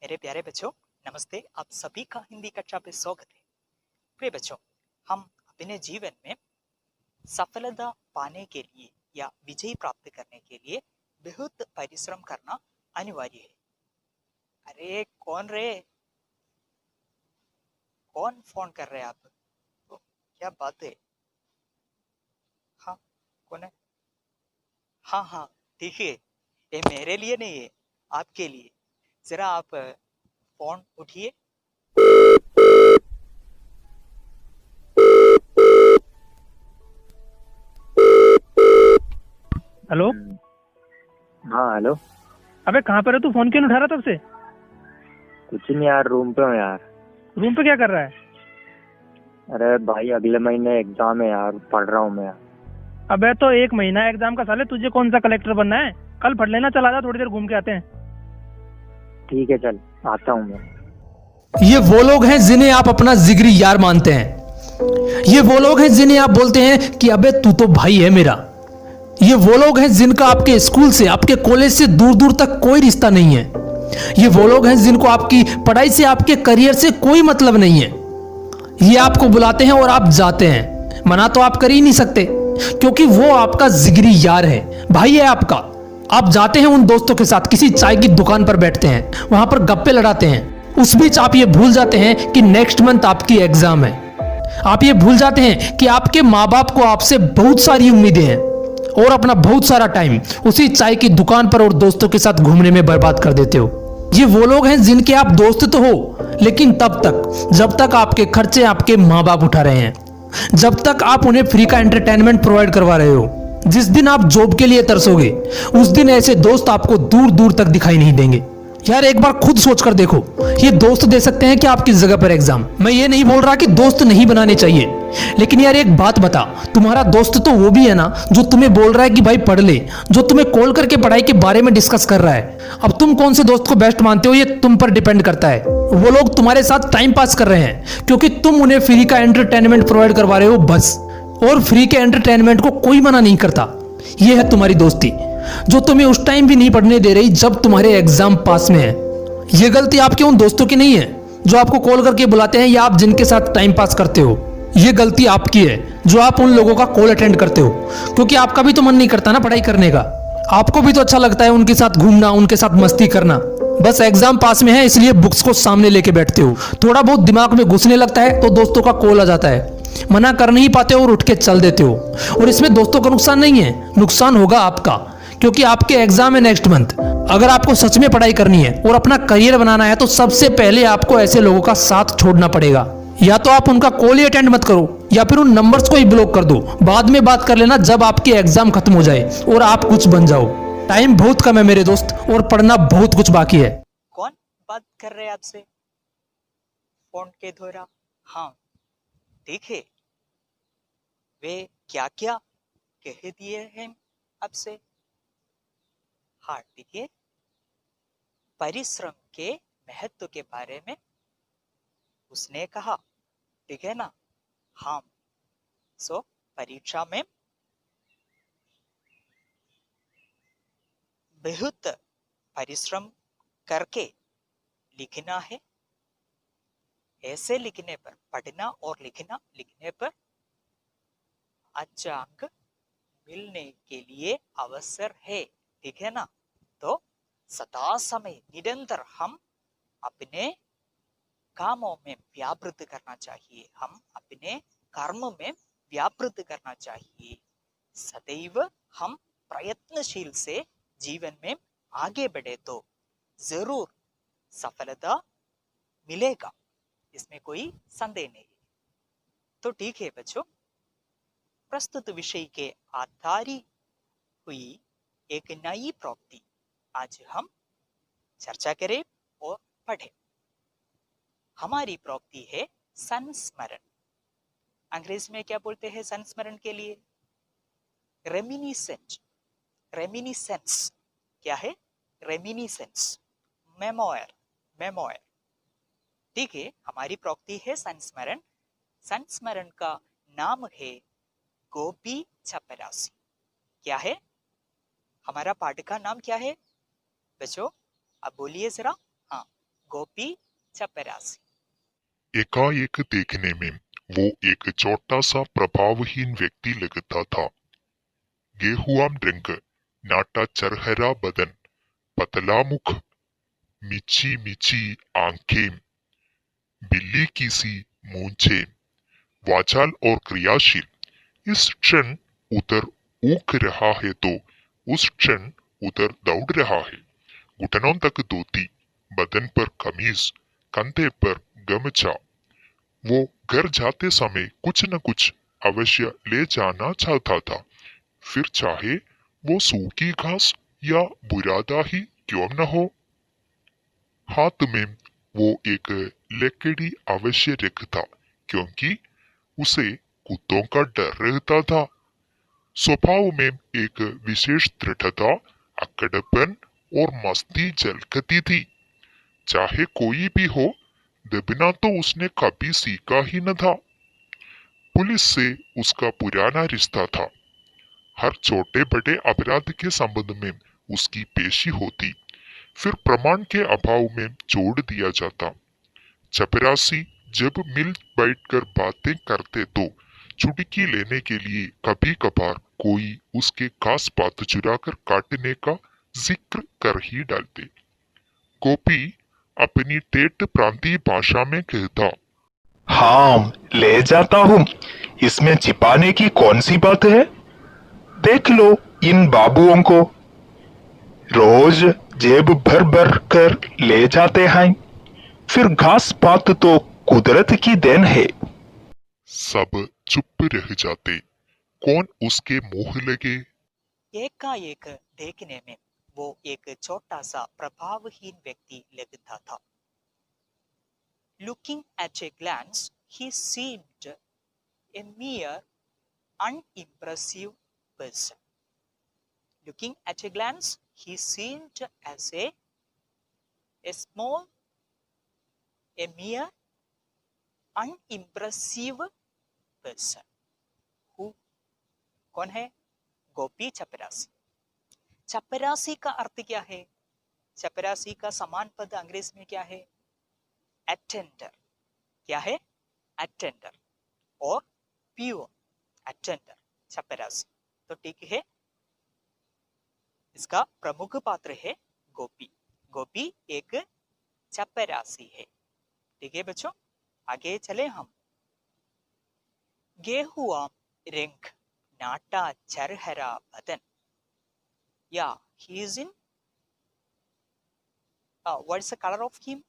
मेरे प्यारे बच्चों, नमस्ते। आप सभी का हिंदी कक्षा पे स्वागत है। प्रिय बच्चों, हम अपने जीवन में सफलता पाने के लिए या विजय प्राप्त करने के लिए बहुत परिश्रम करना अनिवार्य है। अरे कौन रे? कौन फोन कर रहे हैं आप? तो क्या बात है? हाँ, कौन है? हाँ हाँ, ठीक है। ये मेरे लिए नहीं है, आपके लिए। जरा आप फोन उठिए। हेलो। हाँ हेलो। अबे कहाँ पर है तू? फोन क्यों नहीं उठा रहा तब से? कुछ नहीं यार, रूम पे हूँ यार। रूम पे क्या कर रहा है? अरे भाई अगले महीने एग्जाम है यार, पढ़ रहा हूँ मैं। अबे तो 1 महीना एग्जाम का साले, तुझे कौन सा कलेक्टर बनना है? कल पढ़ लेना, चला जा, थोड़ी देर घूम के आते हैं। ठीक है चल, आता हूँ मैं। ये वो लोग हैं जिन्हें आप अपना जिगरी यार मानते हैं। ये वो लोग हैं जिन्हें आप बोलते हैं कि अबे तू तो भाई है मेरा। ये वो लोग हैं जिनका आपके स्कूल से, आपके कॉलेज से दूर दूर तक कोई रिश्ता नहीं है। ये वो लोग हैं जिनको आपकी पढ़ाई से, आपके करियर से कोई मतलब नहीं है। ये आपको बुलाते हैं और आप जाते हैं, मना तो आप कर ही नहीं सकते, क्योंकि वो आपका जिगरी यार है, भाई है आपका। आप जाते हैं उन दोस्तों के साथ, किसी चाय की दुकान पर बैठते हैं, वहां पर गप्पे लड़ाते हैं। उस बीच आप ये भूल जाते हैं कि नेक्स्ट मंथ आपकी एग्जाम है। आप ये भूल जाते हैं कि आपके माँ बाप को आपसे बहुत सारी उम्मीदें हैं, और अपना बहुत सारा टाइम उसी चाय की दुकान पर और दोस्तों के साथ घूमने में बर्बाद कर देते हो। ये वो लोग हैं जिनके आप दोस्त तो हो, लेकिन तब तक जब तक आपके खर्चे आपके माँ बाप उठा रहे हैं, जब तक आप उन्हें फ्री का एंटरटेनमेंट प्रोवाइड करवा रहे हो। जिस दिन आप जॉब के लिए तरसोगे, उस दिन ऐसे दोस्त आपको दूर दूर तक दिखाई नहीं देंगे। यार एक बार खुद सोच कर देखो, ये दोस्त दे सकते हैं कि आपकी जगह पर एग्जाम? मैं ये नहीं बोल रहा कि दोस्त नहीं बनाने चाहिए, लेकिन यार एक बात बता, तुम्हारा दोस्त तो वो भी है ना जो तुम्हें बोल रहा है कि भाई पढ़ ले, जो तुम्हें कॉल करके पढ़ाई के बारे में डिस्कस कर रहा है। अब तुम कौन से दोस्त को बेस्ट मानते हो, ये तुम पर डिपेंड करता है। वो लोग तुम्हारे साथ टाइम पास कर रहे हैं क्योंकि तुम उन्हें फ्री का एंटरटेनमेंट प्रोवाइड करवा रहे हो बस, और फ्री के एंटरटेनमेंट को कोई मना नहीं करता। यह है तुम्हारी दोस्ती, जो तुम्हें उस टाइम भी नहीं पढ़ने दे रही जब तुम्हारे एग्जाम पास में है। यह गलती आपके उन दोस्तों की नहीं है जो आपको कॉल करके बुलाते हैं या आप जिनके साथ टाइम पास करते हो। यह गलती आपकी है जो आप उन लोगों का कॉल अटेंड करते हो, क्योंकि आपका भी तो मन नहीं करता ना पढ़ाई करने का। आपको भी तो अच्छा लगता है उनके साथ घूमना, उनके साथ मस्ती करना। बस एग्जाम पास में है इसलिए बुक्स को सामने लेके बैठते हो। थोड़ा बहुत दिमाग में घुसने लगता है तो दोस्तों का कॉल आ जाता है, मना कर नहीं पाते और उठ के चल देते हो। और इसमें दोस्तों का नुकसान नहीं है, नुकसान होगा आपका, क्योंकि आपके एग्जाम है नेक्स्ट मंथ। अगर आपको सच में पढ़ाई करनी है और अपना करियर बनाना है तो सबसे पहले आपको ऐसे लोगों का साथ छोड़ना पड़ेगा। या तो आप उनका कॉल ही अटेंड मत करो, या फिर उन नंबर्स को ही ब्लॉक कर दो। बाद में बात कर लेना जब आपकी एग्जाम खत्म हो जाए और आप कुछ बन जाओ। टाइम बहुत कम है मेरे दोस्त, और पढ़ना बहुत कुछ बाकी है। कौन बात कर रहे हैं आपसे फोन के द्वारा? हाँ ठीक है, वे क्या क्या कह दिए हैं आपसे? हाँ ठीक है, परिश्रम के महत्व के बारे में उसने कहा, ठीक है ना? हाँ, सो परीक्षा में बहुत परिश्रम करके लिखना है। ऐसे लिखने पर, पढ़ना और लिखने पर अच्छा अंक मिलने के लिए अवसर है, ठीक है ना? तो सदा समय निरंतर हम अपने कामों में व्यापृत करना चाहिए, हम अपने कर्म में व्यापृत करना चाहिए। सदैव हम प्रयत्नशील से जीवन में आगे बढ़े तो जरूर सफलता मिलेगा, इसमें कोई संदेह नहीं। तो ठीक है बच्चों, प्रस्तुत विषय के आधारित हुई एक नई प्रवृत्ति आज हम चर्चा करें और पढ़ें। हमारी प्रवृत्ति है संस्मरण। अंग्रेजी में क्या बोलते हैं संस्मरण के लिए? रेमिनिसेंस। रेमिनिसेंस क्या है? Reminiscence, memoir, memoir. ठीक है, हमारी प्रवृत्ति है संस्मरण। संस्मरण का नाम है गोपी चपरासी। क्या है हमारा पाठ का नाम? क्या है बच्चों, अब बोलिए जरा। हाँ, गोपी चपरासी। एकाएक देखने में वो एक छोटा सा प्रभावहीन व्यक्ति लगता था। गेहुआम रंग, नाटा चरहरा बदन, पतला मुख, मिची मिची आंखें, बिल्ली की सी मूंछें, वाचाल और क्रियाशील। इस क्षण उधर ऊख रहा है तो उस क्षण उधर दौड़ रहा है। घुटनों तक धोती, बदन पर कमीज, कंधे पर गमछा। वो घर जाते समय कुछ न कुछ अवश्य ले जाना चाहता था, फिर चाहे वो सूखी घास या बुरादा ही क्यों न हो। हाथ में वो एक लकड़ी अवश्य रखता, क्योंकि उसे कुत्तों का डर रहता था। स्वभाव में एक विशेष दृढ़ता, अकड़पन और मस्ती झलकती थी। चाहे कोई भी हो, दबना तो उसने कभी सीखा ही न था। पुलिस से उसका पुराना रिश्ता था। हर छोटे बड़े अपराध के संबंध में उसकी पेशी होती, फिर प्रमाण के अभाव में छोड़ दिया जाता। चपरासी जब मिल बैठकर बातें करते तो चुटकी लेने के लिए कभी कभार कोई उसके खास बात चुराकर काटने का जिक्र कर ही डालते। गोपी अपनी ठेठ प्रांतीय भाषा में कहता, हाँ, ले जाता हूँ। इसमें छिपाने की कौन सी बात है? देख लो इन बाबुओं को, रोज जेब भर भर कर ले जाते हैं। फिर घास पात तो कुदरत की देन है। सब चुप रह जाते। कौन उसके मुंह लगे। एकाएक देखने में वो एक छोटा सा प्रभावहीन व्यक्ति लगता था। Looking at a glance, he seemed a mere unimpressive person. Looking at a glance, he seemed as a small, a mere unimpressive person. Who? कौन है? गोपी चपरासी। चपरासी का अर्थ क्या है? चपरासी का समान पद अंग्रेजी में क्या है? अटेंडर। क्या है? अटेंडर और पियोन। अटेंडर, चपरासी। तो ठीक है, इसका प्रमुख पात्र है गोपी। गोपी एक चपरासी है। ठीक है बच्चों, आगे चले हम। गेहुआ रंग, नाटा चरहरा बदन। Yeah, he is in. What is the color of him?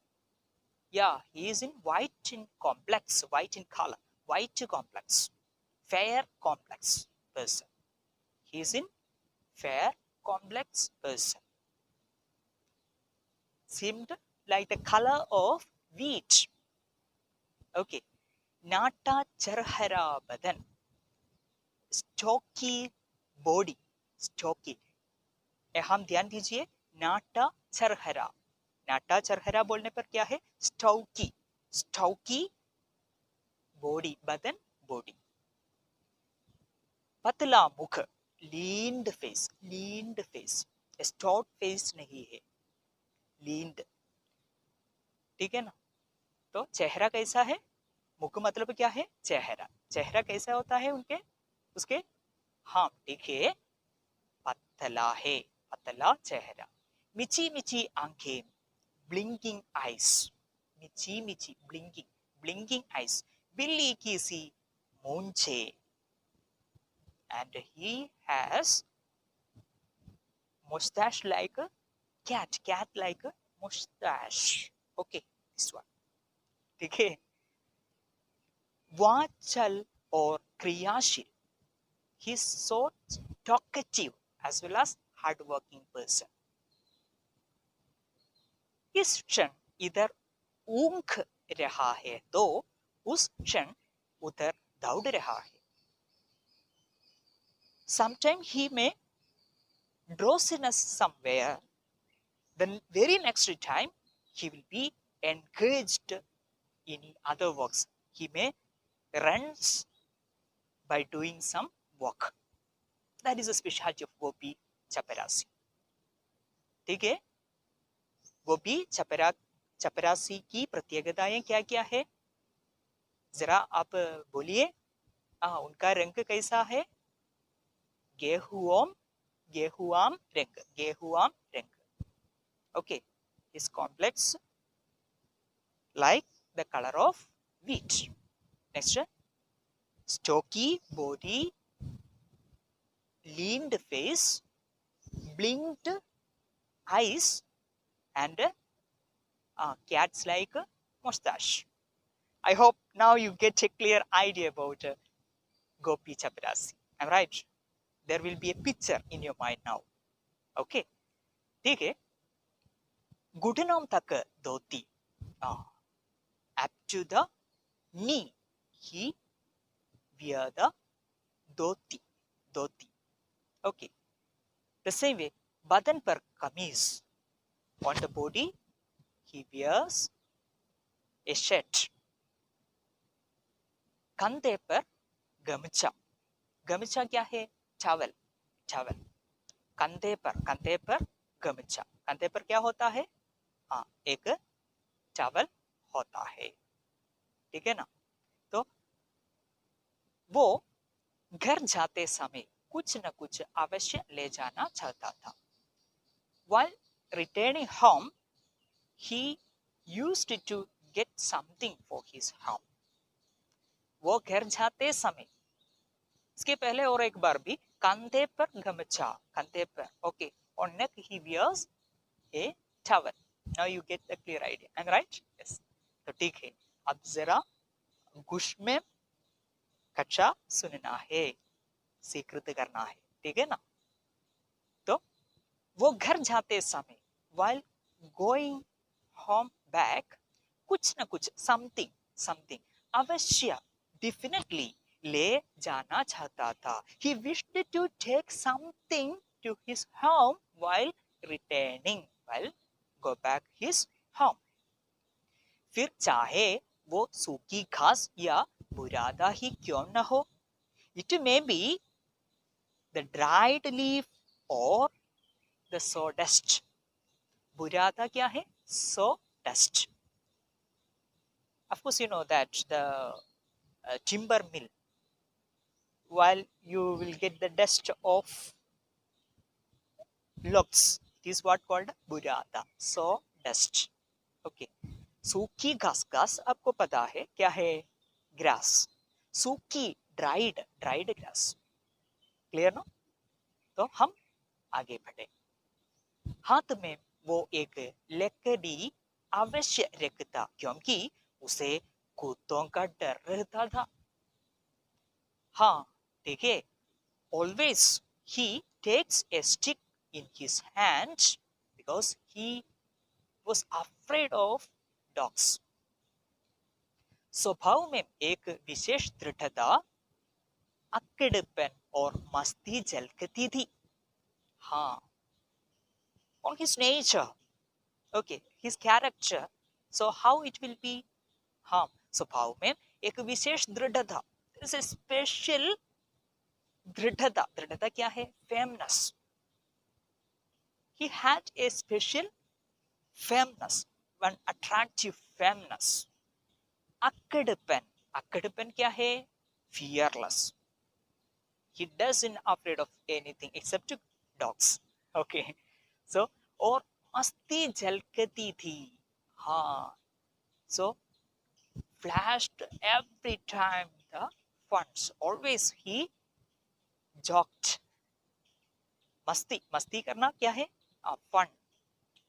Yeah, he is in white in complex, white in color, white complex, fair complex person. He is in fair complex person. Seemed like the color of wheat. Okay. Nata charhara badan. Stocky body. Stocky. हम ध्यान दीजिए, नाटा चरहरा। नाटा चरहरा बोलने पर क्या है? Stocky. Stocky body, बदन body. पतला मुख, leaned face. Leaned face, stout face नहीं है, लीन्ड। ठीक है ना? तो चेहरा कैसा है? मुख मतलब क्या है? चेहरा। चेहरा कैसा होता है उनके, उसके? हाँ ठीक है, पतला है, पतला चेहरा। मिची मिची आंखें, ब्लिंकिंग आइज। मिची मिची, ब्लिंकिंग, ब्लिंकिंग आइज। बिल्ली की सी मूंछे। And he has mustache like a cat, cat like a mustache. Okay, this one. ठीक है? वाचल और क्रियाशील। He is so talkative as well as hardworking person. इस क्षण इधर ऊँख रहा है तो उस क्षण उधर दौड़ रहा है। Sometime he may drowsiness somewhere. The very next time he will be engaged in other works. He may runs by doing some work. That is the specialty of Gopi Chaparasi. ठीक है? गोपी चपरासी की प्रत्येकताएं क्या क्या है, जरा आप बोलिए। उनका रंग कैसा है? गेहुओम, गेहुआम रंग, गेहुआम रंग। ओके, इस complex like the color of wheat. Next, stocky body, leaned face, blinked eyes, and cats like mustache. I hope now you get a clear idea about Gopi Chaparasi. I'm right. There will be a picture in your mind now. Okay. ठीक है। घुटनों तक धोती, up to the knee he wear the dhoti, dhoti. Okay, the same way बदन पर कमीज, on the body he wears a shirt. कंधे पर गमछा, गमछा क्या है? Towel, towel. कंधे पर गमछा, कंधे पर क्या होता है? एक टॉवल होता है, ठीक है ना। तो वो घर जाते समय कुछ न कुछ अवश्य ले जाना चाहता था। While returning home, he used to get something for his home. वो घर जाते समय, इसके पहले और एक बार भी, कंधे पर गमछा, कंधे पर, okay, on neck he wears a towel. Now you get the clear idea. I'm right? Yes. तो ठीक है, अब जरा गुश में कक्षा सुनना है, स्वीकृत करना है, ठीक है ना। तो वो घर जाते समय, while going home back, कुछ न कुछ, something, something, अवश्य, definitely ले जाना चाहता था। He wished to take something to his home while returning, while go back his home. फिर चाहे वो सूखी घास या बुरादा ही क्यों न हो, it may be the dried leaf or the sawdust. बुरादा क्या है? Sawdust. Of course, you know that the timber mill, while you will get the dust of logs, it is what called burada, sawdust. Okay. सूखी घास, घास आपको पता है क्या है? ग्रास। सूखी, ड्राइड, ड्राइड ग्रास। क्लियर ना? तो हम आगे बढ़े। हाथ में वो एक लकड़ी अवश्य रखता, क्योंकि उसे कुत्तों का डर रहता था। हाँ, देखिए, always he takes a stick in his hand because he was afraid of dogs. स्वभाव में एक विशेष दृढ़ता, अक्कड़पन और मस्ती झलकती थी। हाँ, on his nature, okay, his character, so how it will be? हाँ, स्वभाव में एक विशेष दृढ़ता, there is a special दृढ़ता। दृढ़ता क्या है? firmness. He had a special firmness, one attractive firmness. अक्कड़पन, अक्कड़पन क्या है? fearless. He doesn't afraid of anything except dogs. Okay, so और मस्ती झलकती थी। हाँ, so flashed every time the funs. Always he joked. मस्ती, मस्ती करना क्या है? Fun.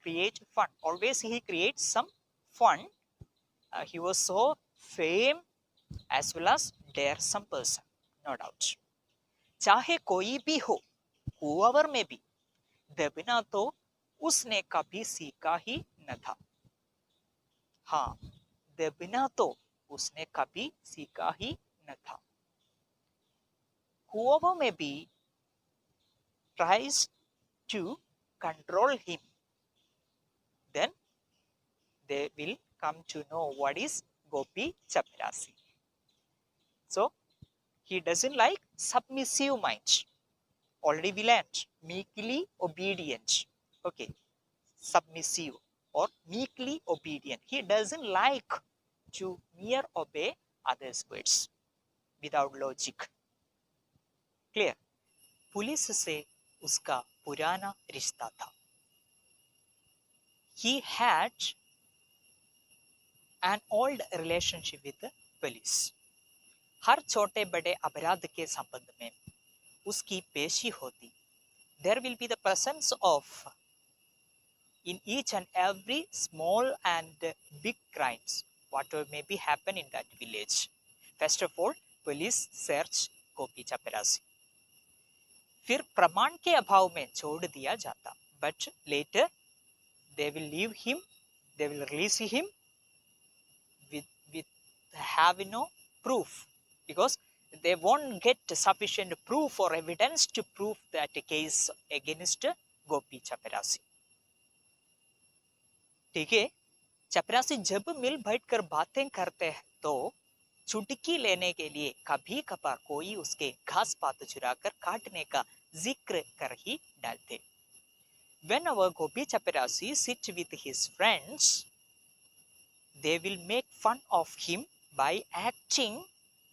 Create fun. Always he creates some fun. He was so fame as well as daresome person, no doubt. चाहे कोई भी हो, whoever may be, दबना तो उसने कभी सीखा ही न था। हाँ, दबना तो उसने कभी सीखा ही न था। Whoever may be tries to control him, then they will come to know what is Gopi Chaparasi. So, he doesn't like submissive mind. Already we learned, meekly obedient. Okay, submissive. or meekly obedient. He doesn't like to mere obey others' words without logic. Clear? Police से उसका पुराना रिश्ता था. He had an old relationship with the police. हर छोटे बड़े अपराध के संबंध में उसकी पेशी होती. There will be the presence of in each and every small and big crimes, whatever may be happen in that village. First of all, police search गोपी चपरासी. फिर प्रमाण के अभाव में छोड़ दिया जाता. But later they will leave him, they will release him with have no proof, because they won't get sufficient proof or evidence to prove that case against गोपी चपरासी. ठीक है. चपरासी जब मिल बैठकर बातें करते हैं तो चुटकी लेने के लिए कभी कभार कोई उसके घास पात चुराकर काटने का जिक्र कर ही डालते. Whenever Gopi Chaparasi sit with his friends, they will make fun of him by acting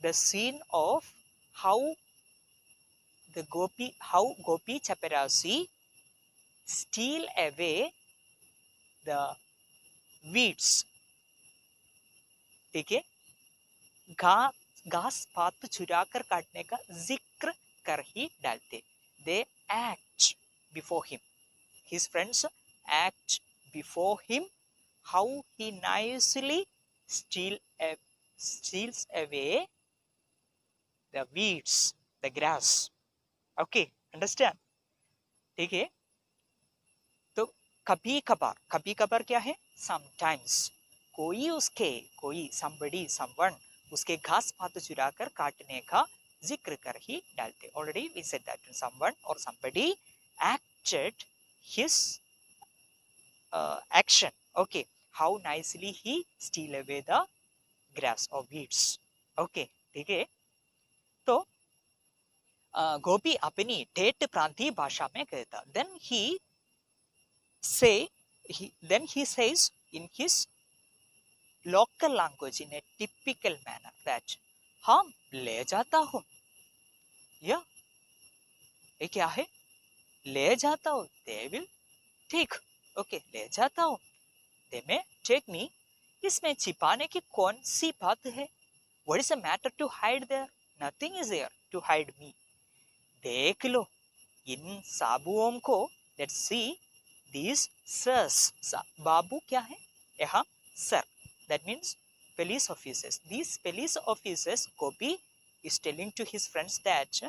the scene of how Gopi Chaparasi steal away the weeds. ठीक है. घास पात चुराकर काटने का जिक्र कर ही डालते. They act before him. His friends act before him how he nicely steals away the weeds, the grass. Okay, understand? ठीक है. तो कभी कभार क्या है? Sometimes somebody, someone उसके घास पात चुराकर काटने का जिक्र कर ही डालते. Already we said that someone or somebody acted his action. Okay, how nicely he steal away the grass or weeds. Okay, ठीक है. तो गोपी अपनी ठेठ प्रांतीय भाषा में कहता. Then he says in his local language in a typical manner that हाँ ले जाता हूँ. या ये क्या है? ले जाता हूँ. They will take. Okay, ले जाता हूँ. They may take me. इसमें छिपाने की कौन सी बात है? What is the matter to hide there? Nothing is there to hide me. देख लो इन साबुओं को. Let's see these sirs. बाबू क्या है? यहाँ sir. That means police officers. These police officers, Gopi is telling to his friends that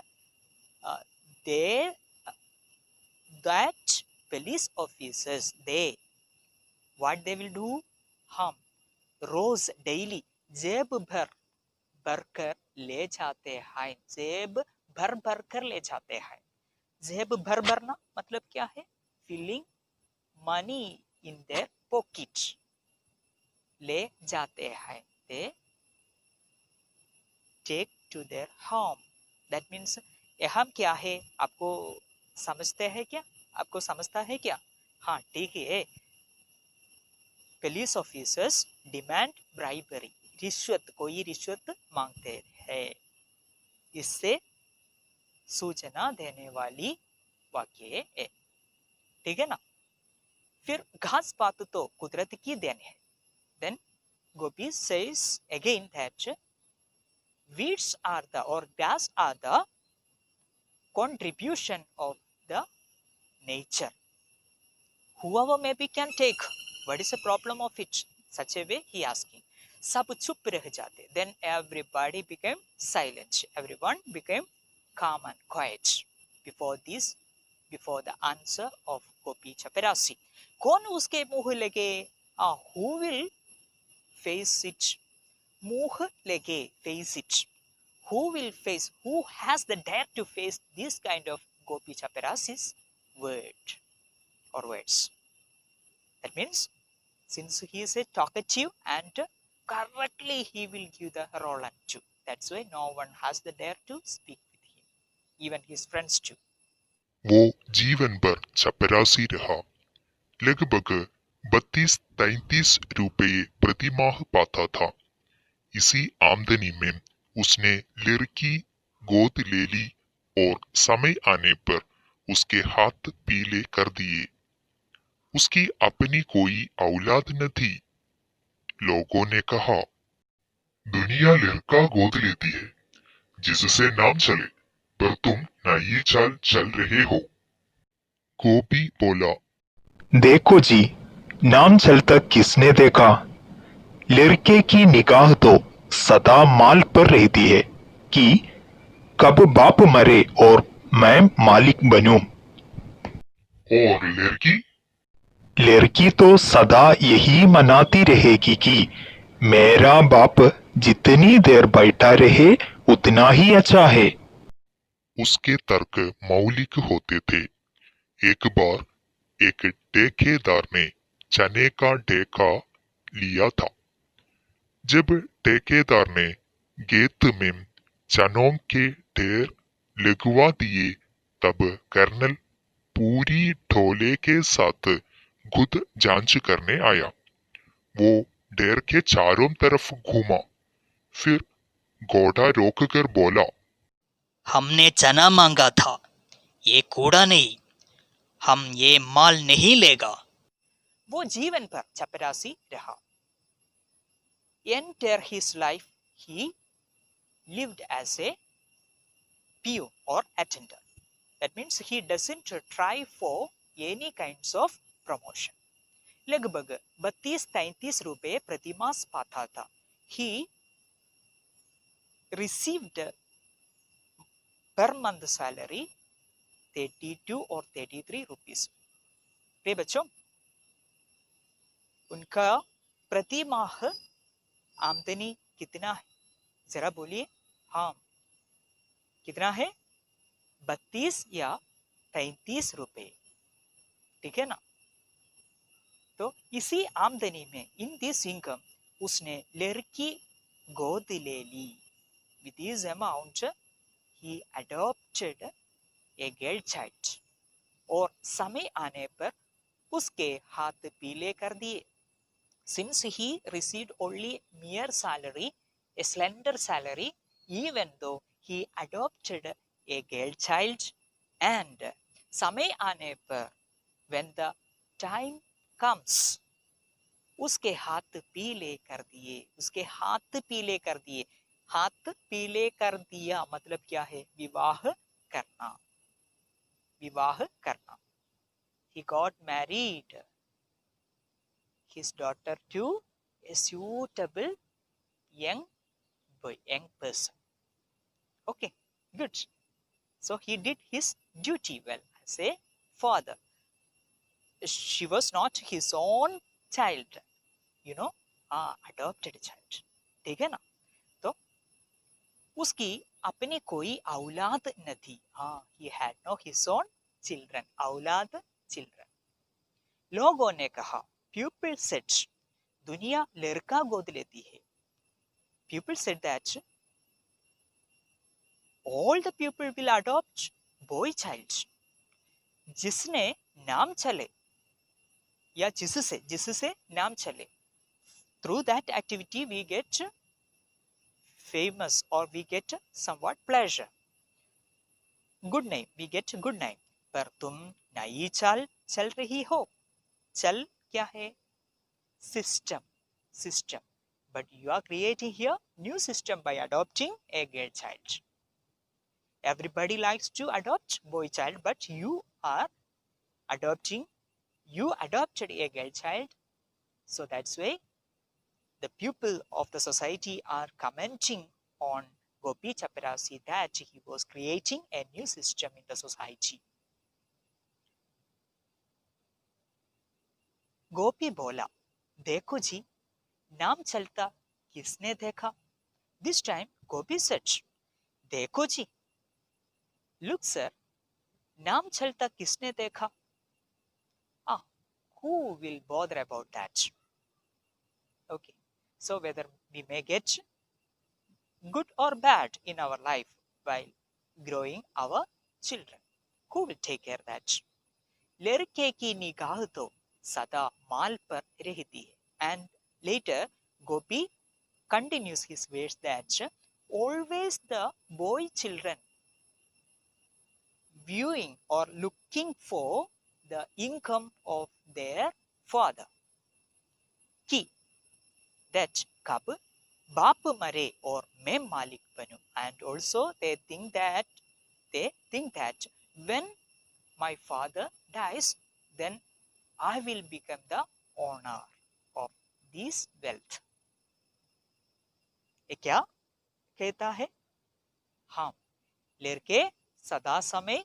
that police officers, what they will do? हम रोज daily जेब भर कर ले जाते हैं. जेब भर कर ले जाते हैं. जेब भरना मतलब क्या है? Filling money in their pocket. ले जाते हैं. They take to their home. That means यहाँ क्या है? आपको समझते हैं क्या? आपको समझता है क्या? हाँ ठीक है. Police officers demand bribery. रिश्वत, कोई रिश्वत मांगते हैं. इससे सूचना देने वाली वाक्य है. ठीक है ना. फिर घास पात तो कुदरत की देन है. Then Gopi says again that weeds are the or grass are the contribution of the nature. Whoever maybe can take. What is the problem of it? Such a way he asking. सब चुप रह जाते. Then everybody became silent. Everyone became calm and quiet before the answer of Gopi Chaparasi. कौन उसके मुंह लगे? Who will face it? मुंह लगे, face it. Who will face? Who has the dare to face this kind of Gopi Chaparasi's word or words? That means since he is a talkative and correctly he will give the role and too. That's why no one has the dare to speak with him, even his friends too. वो जीवन भर चपरासी रहा. लगभग 32-33 रुपये प्रतिमाह पाता था। इसी आमदनी में उसने लड़की गोद ले ली और समय आने पर उसके हाथ पीले कर दिए। उसकी अपनी कोई औलाद न थी। लोगों ने कहा, दुनिया लड़का गोद लेती है जिससे नाम चले, पर तुम नई चाल चल रहे हो। गोपी बोला, देखो जी, नाम चलता किसने देखा? लड़के की निगाह तो सदा माल पर रहती है कि कब बाप मरे और मैं मालिक बनूं। और लड़की? लड़की तो सदा यही मनाती रहेगी कि मेरा बाप जितनी देर बैठा रहे उतना ही अच्छा है। उसके तर्क मौलिक होते थे। एक बार एक ठेकेदार ने चने का ठेका लिया था। जब ठेकेदार ने खेत में चनों के ढेर लगवा दिए, तब कर्नल पूरी ढोले के साथ खुद जांच करने आया। वो ढेर के चारों तरफ घूमा, फिर घोड़ा रोककर बोला, हमने चना मांगा था, ये कूड़ा नहीं, हम ये माल नहीं लेगा। वो जीवन भर चपरासी रहा। Entire his life he lived as a peon or attendant. That means he doesn't try for any kinds of promotion. लगभग 32-33 रुपए प्रति मास पाता था। He received per month salary 32 or 33 rupees. प्रिय बच्चों, उनका प्रति माह आमदनी कितना है? जरा बोलिए। हाँ, कितना है? 32 या 33 रुपए, ठीक है ना? तो इसी आमदनी में, इन दिस इनकम, उसने लड़की गोद ले ली। With this amount, he adopted a girl child. और समय आने पर उसके हाथ पीले कर दिए। Since he received only mere salary, a slender salary, even though he adopted a girl child, and समय आने पर, when the time comes, उसके हाथ पीले कर दिए। उसके हाथ पीले कर दिए। हाथ पीले कर दिया मतलब क्या है? विवाह करना। विवाह करना। He got married his daughter to a suitable young boy, young person. Okay, good. So he did his duty well as a father. She was not his own child, you know, adopted child. ठीक है ना? तो उसकी अपनी कोई औलाद न थी। he had no his own children. औलाद, children. लोगों ने कहा, people said, दुनिया लड़का गोद लेती है। People said that all the people will adopt boy child. जिसने नाम चले या जिससे नाम चले, through that activity we get famous or we get somewhat pleasure. Good name, we get good name. पर तुम नई चाल चल रही हो। चल क्या है? System. System. But you are creating here new system by adopting a girl child. Everybody likes to adopt boy child, but you adopted a girl child. So that's why the people of the society are commenting on Gopi Chaparasi that he was creating a new system in the society. गोपी बोला, देखो जी, नाम चलता किसने देखा? This time Gopi said, देखो जी, look sir, नाम चलता किसने देखा? Who will bother about that? Okay, so whether we may get good or bad in our life while growing our children, who will take care of that? लड़के की निगाह तो सदा माल पर रहती है. And later Gopi continues his verse that always the boy children viewing or looking for the income of their father. कि that कब बाप मरे और मैं मालिक बनूं. And also they think that when my father dies, then I will become the owner of this wealth. ये क्या कहता है? हाँ, लड़के सदा समय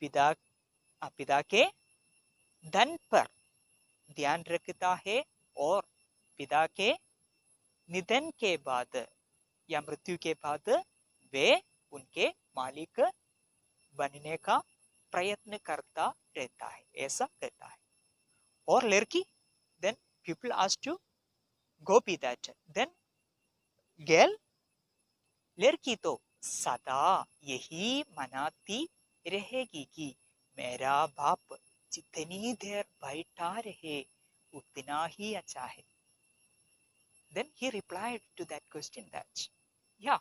पिता के धन पर ध्यान रखता है और पिता के निधन के बाद या मृत्यु के बाद वे उनके मालिक बनने का प्रयत्न करता रहता है, ऐसा कहता है. और लड़की, then people ask to Gopi that then girl, लड़की तो सदा यही मनाती रहेगी कि मेरा बाप जितनी देर बैठा रहे उतना ही अच्छा है. Then he replied to that question that, yeah,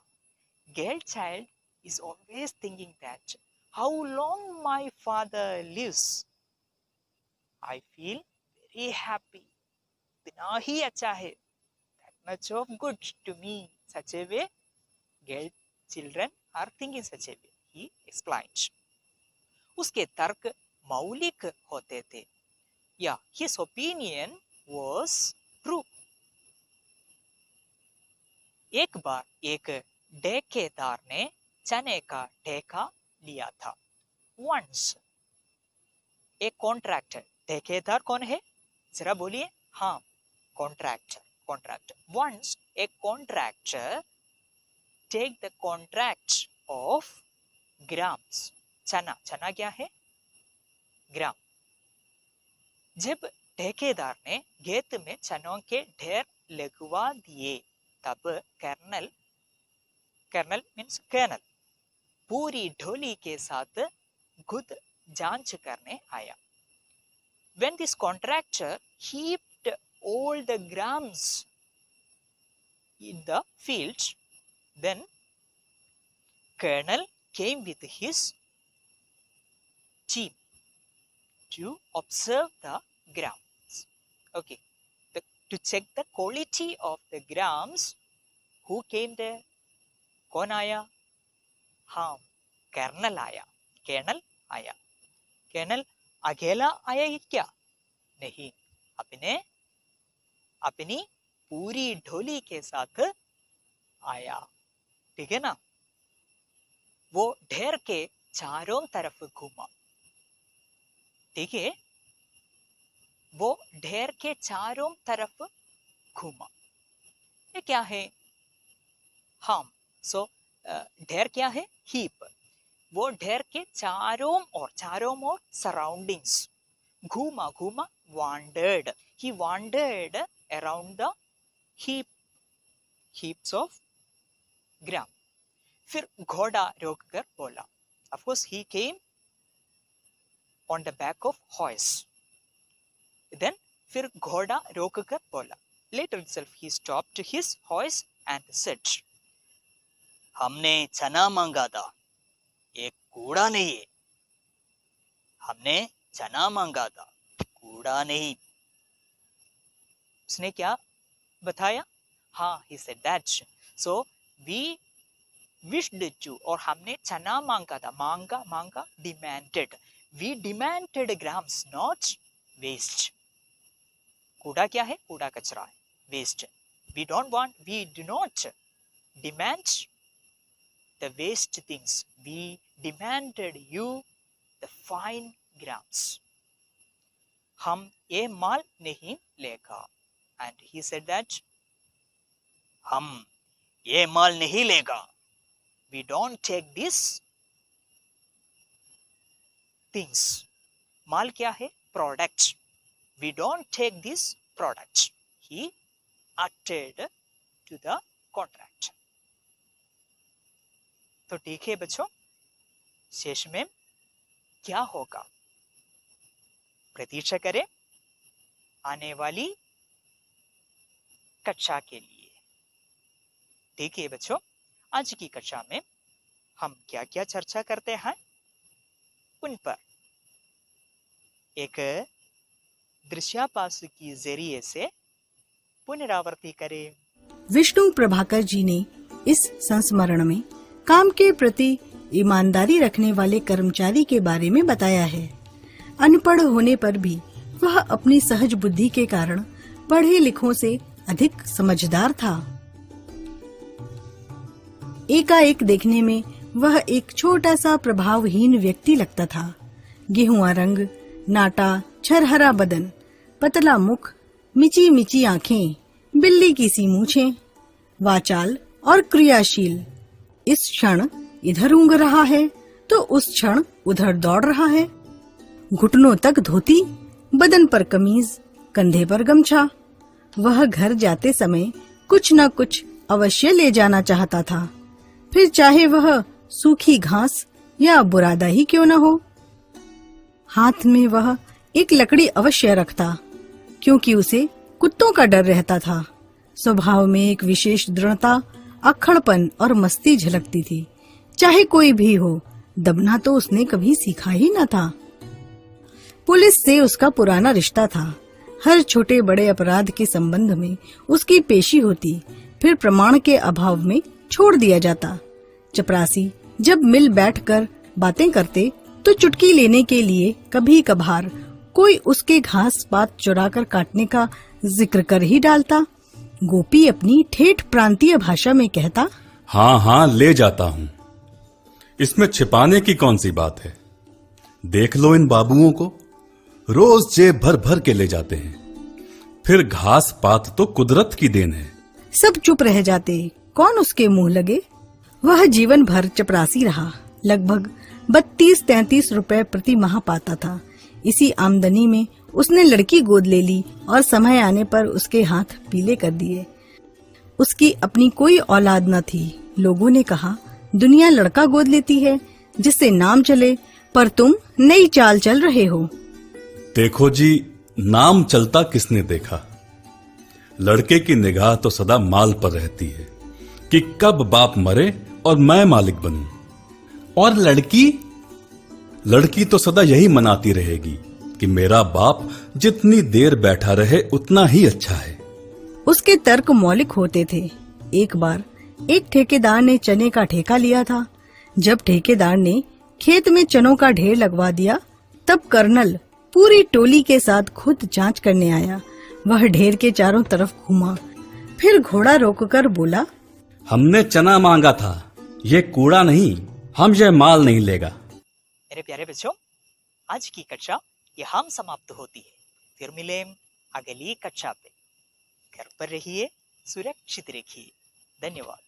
girl child is always thinking that how long my father lives, I feel very happy. इतना ही अच्छा है. That much of good to me. Such a way, girl children are thinking such a way. He explains. उसके तर्क मौलिक होते थे. Yeah, his opinion was true. एक बार एक ठेकेदार ने चने का ठेका लिया था. Once एक कॉन्ट्रैक्टर, ठेकेदार कौन है जरा बोलिए? हाँ, contractor. Once a contractor take the contract of grams. चना क्या है? ग्राम. जब ठेकेदार ने खेत में चनों के ढेर लगवा दिए तब कर्नल मीन्स कर्नल पूरी ढोली के साथ खुद जांच करने आया. When this contractor heaped all the grams in the field, then Colonel came with his team to observe the grams. Okay, to check the quality of the grams. Who came there? कौन आया? हाँ, colonel आया. Colonel अकेला आया ही क्या? नहीं, अपनी पूरी ढोली के साथ आया. ठीक है ना? वो ढेर के चारों तरफ घूमा. ठीक है, वो ढेर के चारों तरफ घूमा. ये क्या है? हाँ, सो ढेर क्या है? हीप. वो ढेर के चारों ओर सराउंडिंग्स घूमा. wandered. He wandered around the heaps of gram. फिर घोड़ा रोक कर बोला. Of course he came on the back of horse. Then फिर घोड़ा रोक कर बोला. Later itself he stopped his horse and said, हमने चना मांगा था, एक कूड़ा नहीं है. हमने चना मांगा था, कूड़ा नहीं. उसने क्या बताया? हाँ, he said that. So we wished to, और हमने चना मांगा था. मांगा demanded. We demanded grams, not waste. कूड़ा क्या है? कूड़ा कचरा है. Waste. We do not demand the waste things. We demanded you the fine grams. हम ये माल नहीं लेगा. And he said that हम ये माल नहीं लेगा. We don't take these things. माल क्या है? Product. We don't take this product. He uttered to the contract. तो ठीक है बच्चों, शेष में क्या होगा प्रतीक्षा करें. आने वाली कक्षा के लिए। ठीक है बच्चों, आज की कक्षा में हम क्या क्या चर्चा करते हैं उन पर एक दृश्याभास के जरिए से पुनरावृत्ति करें। विष्णु प्रभाकर जी ने इस संस्मरण में काम के प्रति ईमानदारी रखने वाले कर्मचारी के बारे में बताया है। अनपढ़ होने पर भी वह अपनी सहज बुद्धि के कारण पढ़े लिखों से अधिक समझदार था। एकाएक देखने में वह एक छोटा सा प्रभावहीन व्यक्ति लगता था। गेहुआ रंग, नाटा, छरहरा बदन, पतला मुख, मिची मिची आंखें, बिल्ली की सी मूछें, वाचाल और क्रियाशील। इस क्षण इधर ऊँग रहा है तो उस क्षण उधर दौड़ रहा है। घुटनों तक धोती, बदन पर कमीज, कंधे पर गमछा। वह घर जाते समय कुछ न कुछ अवश्य ले जाना चाहता था, फिर चाहे वह सूखी घास या बुरादा ही क्यों न हो। हाथ में वह एक लकड़ी अवश्य रखता, क्योंकि उसे कुत्तों का डर रहता था। स्वभाव में एक विशेष दृढ़ता, अक्खड़पन और मस्ती झलकती थी। चाहे कोई भी हो, दबना तो उसने कभी सीखा ही न था। पुलिस से उसका पुराना रिश्ता था। हर छोटे बड़े अपराध के संबंध में उसकी पेशी होती, फिर प्रमाण के अभाव में छोड़ दिया जाता। चपरासी जब मिल बैठकर बातें करते तो चुटकी लेने के लिए कभी कभार कोई उसके घास पात चुराकर काटने का जिक्र कर ही डालता। गोपी अपनी ठेठ प्रांतीय भाषा में कहता, हाँ हाँ ले जाता हूँ, इसमें छिपाने की कौन सी बात है। देख लो इन बाबुओं को, रोज जेब भर भर के ले जाते हैं। फिर घास पात तो कुदरत की देन है। सब चुप रह जाते, कौन उसके मुंह लगे। वह जीवन भर चपरासी रहा। लगभग 32-33 रुपए प्रति माह पाता था। इसी आमदनी में उसने लड़की गोद ले ली और समय आने पर उसके हाथ पीले कर दिए। उसकी अपनी कोई औलाद न थी। लोगों ने कहा, दुनिया लड़का गोद लेती है जिससे नाम चले, पर तुम नई चाल चल रहे हो। देखो जी, नाम चलता किसने देखा। लड़के की निगाह तो सदा माल पर रहती है कि कब बाप मरे और मैं मालिक बनूं। और लड़की तो सदा यही मनाती रहेगी कि मेरा बाप जितनी देर बैठा रहे उतना ही अच्छा है। उसके तर्क मौलिक होते थे। एक बार एक ठेकेदार ने चने का ठेका लिया था। जब ठेकेदार ने खेत में चनों का ढेर लगवा दिया, तब कर्नल पूरी टोली के साथ खुद जांच करने आया। वह ढेर के चारों तरफ घूमा, फिर घोड़ा रोककर बोला, हमने चना मांगा था, ये कूड़ा नहीं, हम यह माल नहीं लेगा। मेरे प्यारे बच्चों, आज की कक्षा यहाँ समाप्त होती है। फिर मिलें अगली कक्षा पे। घर पर रहिए, सुरक्षित रहिए। धन्यवाद।